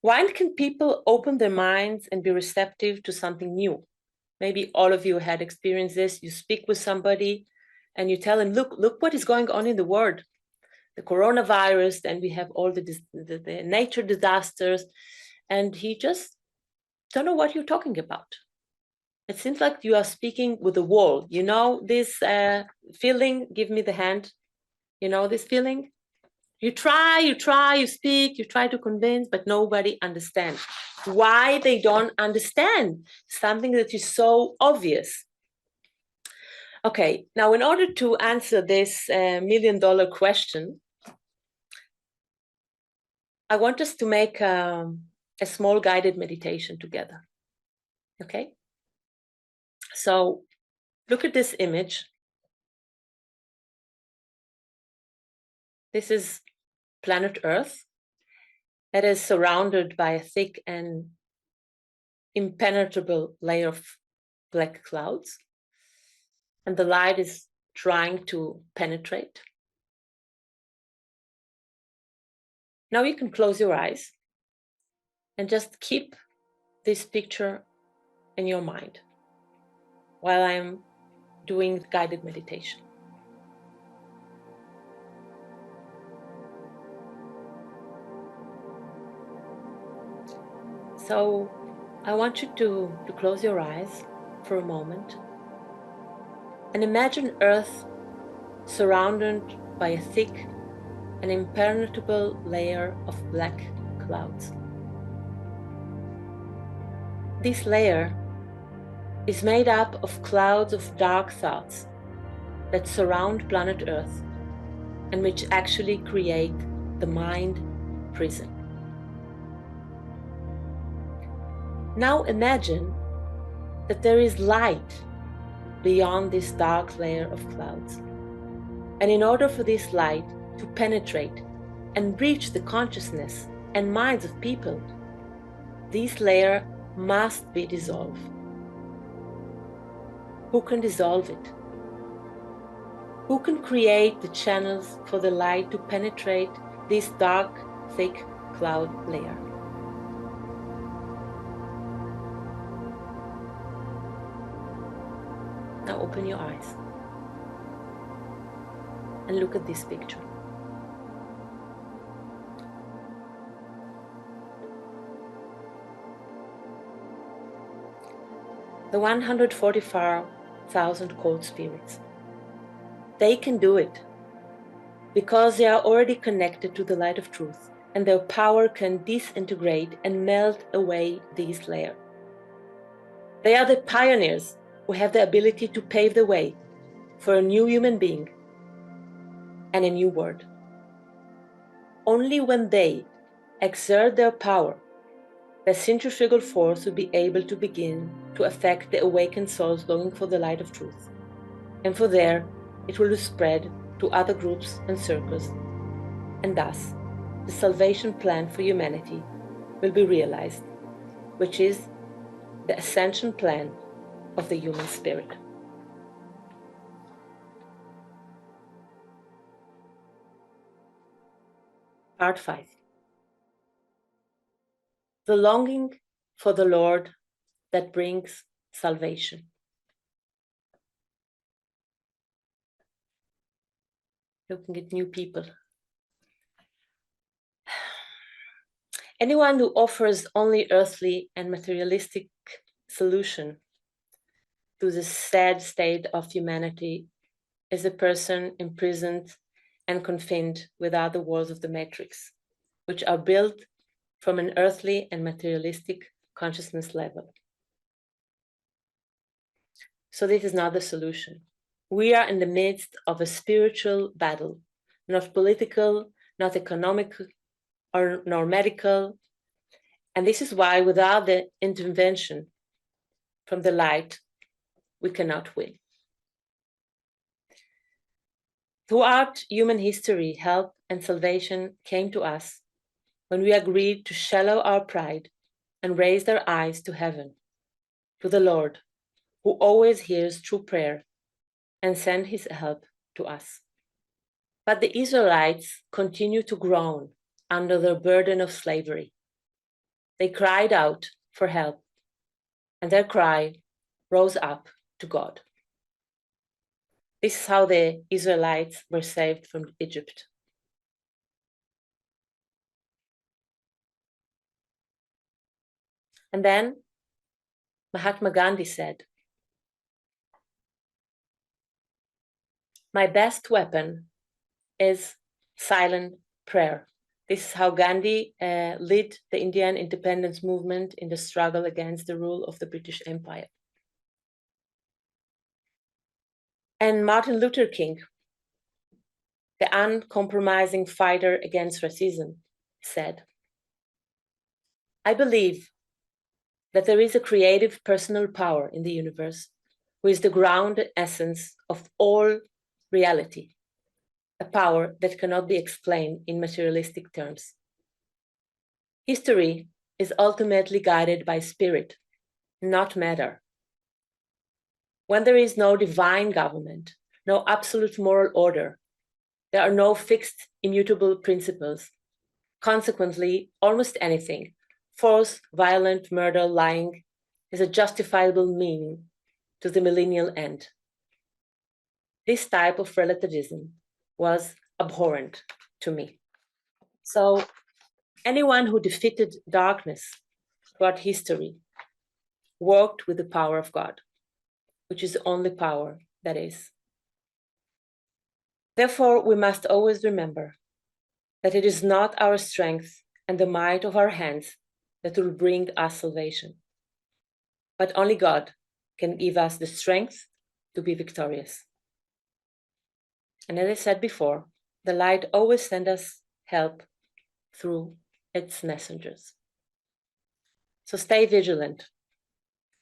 Why can people open their minds and be receptive to something new? Maybe all of you had experienced this. You speak with somebody and you tell them, look what is going on in the world. The coronavirus, and we have all the nature disasters. And he just don't know what you're talking about. It seems like you are speaking with a wall. You know this feeling? Give me the hand. You know this feeling? You try, you speak, you try to convince, but nobody understands. Why they don't understand something that is so obvious? Okay, now in order to answer this $1 million question, I want us to make a a small guided meditation together. Okay? So look at this image. This is planet Earth that is surrounded by a thick and impenetrable layer of black clouds. And the light is trying to penetrate. Now you can close your eyes and just keep this picture in your mind while I'm doing guided meditation. So I want you to close your eyes for a moment and imagine Earth surrounded by a thick and impenetrable layer of black clouds. This layer is made up of clouds of dark thoughts that surround planet Earth and which actually create the mind prison. Now imagine that there is light beyond this dark layer of clouds. And in order for this light to penetrate and reach the consciousness and minds of people, this layer must be dissolved. Who can dissolve it? Who can create the channels for the light to penetrate this dark, thick cloud layer? Now open your eyes and look at this picture. The 144,000 court spirits. They can do it because they are already connected to the light of truth, and their power can disintegrate and melt away this layer. They are the pioneers who have the ability to pave the way for a new human being and a new world. Only when they exert their power, the centrifugal force will be able to begin to affect the awakened souls longing for the light of truth. And for there, it will spread to other groups and circles. And thus, the salvation plan for humanity will be realized, which is the ascension plan of the human spirit. Part 5. The longing for the Lord that brings salvation. Looking at new people. Anyone who offers only earthly and materialistic solution to the sad state of humanity is a person imprisoned and confined without the walls of the matrix, which are built from an earthly and materialistic consciousness level. So this is not the solution. We are in the midst of a spiritual battle, not political, not economic, nor medical. And this is why without the intervention from the light, we cannot win. Throughout human history, help and salvation came to us when we agreed to shallow our pride and raised our eyes to heaven, to the Lord, who always hears true prayer and sends his help to us. But the Israelites continued to groan under the burden of slavery. They cried out for help, and their cry rose up to God. This is how the Israelites were saved from Egypt. And then Mahatma Gandhi said, "My best weapon is silent prayer." This is how Gandhi led the Indian independence movement in the struggle against the rule of the British Empire. And Martin Luther King, the uncompromising fighter against racism, said, I believe that there is a creative personal power in the universe who is the ground essence of all reality, a power that cannot be explained in materialistic terms. History is ultimately guided by spirit, not matter. When there is no divine government, no absolute moral order, there are no fixed, immutable principles. Consequently, almost anything, force, violent, murder, lying, is a justifiable meaning to the millennial end. This type of relativism was abhorrent to me. So anyone who defeated darkness throughout history worked with the power of God, which is the only power that is. Therefore, we must always remember that it is not our strength and the might of our hands that will bring us salvation, but only God can give us the strength to be victorious. And as I said before, the light always sends us help through its messengers. So stay vigilant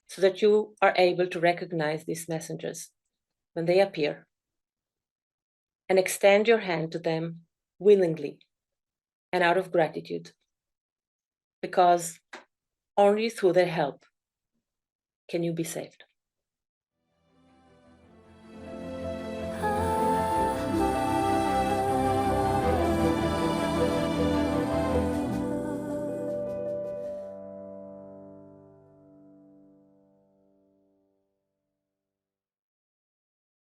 so that you are able to recognize these messengers when they appear and extend your hand to them willingly and out of gratitude, because only through their help can you be saved.